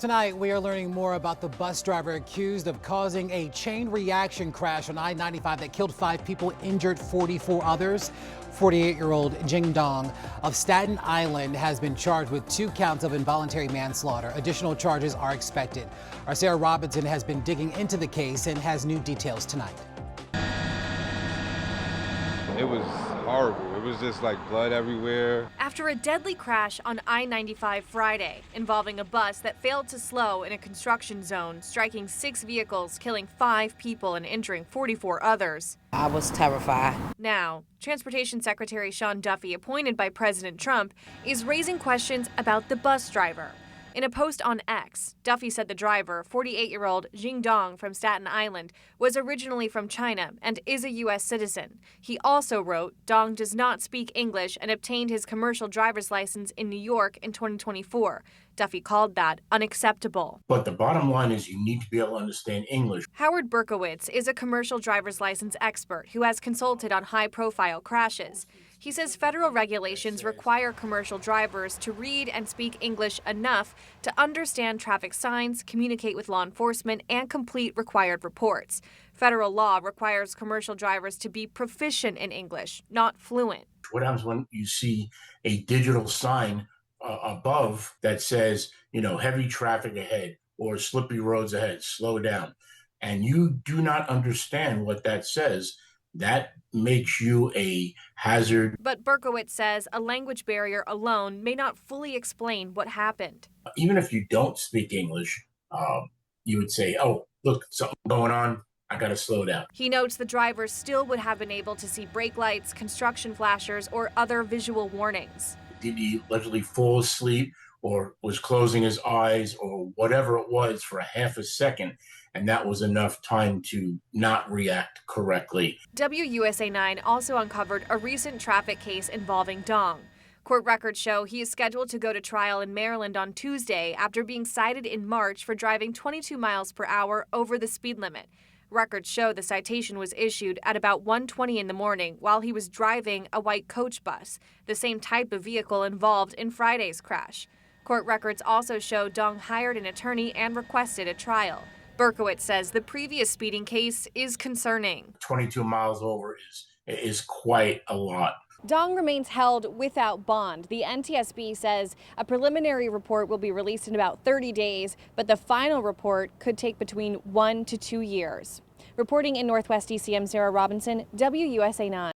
Tonight, we are learning more about the bus driver accused of causing a chain reaction crash on I-95 that killed 5 people, injured 44 others. 48-year-old Jing Dong of Staten Island has been charged with 2 counts of involuntary manslaughter. Additional charges are expected. Our Sarah Robinson has been digging into the case and has new details tonight. It was horrible. It was just like blood everywhere. After a deadly crash on I-95 Friday involving a bus that failed to slow in a construction zone, striking 6 vehicles, killing 5 people and injuring 44 others. I was terrified. Now, Transportation Secretary Sean Duffy, appointed by President Trump, is raising questions about the bus driver. In a post on X, Duffy said the driver, 48-year-old Jing Dong from Staten Island, was originally from China and is a U.S. citizen. He also wrote, Dong does not speak English and obtained his commercial driver's license in New York in 2024. Duffy called that unacceptable. But the bottom line is you need to be able to understand English. Howard Berkowitz is a commercial driver's license expert who has consulted on high-profile crashes. He says federal regulations require commercial drivers to read and speak English enough to understand traffic signs, communicate with law enforcement, and complete required reports. Federal law requires commercial drivers to be proficient in English, not fluent. What happens when you see a digital sign above that says, heavy traffic ahead or slippery roads ahead, slow down, and you do not understand what that says? That makes you a hazard. But Berkowitz says a language barrier alone may not fully explain what happened. Even if you don't speak English, you would say, oh, look, something going on. I got to slow down. He notes the driver still would have been able to see brake lights, construction flashers, or other visual warnings. Did he allegedly fall asleep or was closing his eyes or whatever it was for a half a second? And that was enough time to not react correctly. WUSA 9 also uncovered a recent traffic case involving Dong. Court records show he is scheduled to go to trial in Maryland on Tuesday after being cited in March for driving 22 miles per hour over the speed limit. Records show the citation was issued at about 1:20 in the morning while he was driving a white coach bus, the same type of vehicle involved in Friday's crash. Court records also show Dong hired an attorney and requested a trial. Berkowitz says the previous speeding case is concerning. 22 miles over is quite a lot. Dong remains held without bond. The NTSB says a preliminary report will be released in about 30 days, but the final report could take between 1 to 2 years. Reporting in Northwest DC, I'm Sarah Robinson, WUSA 9.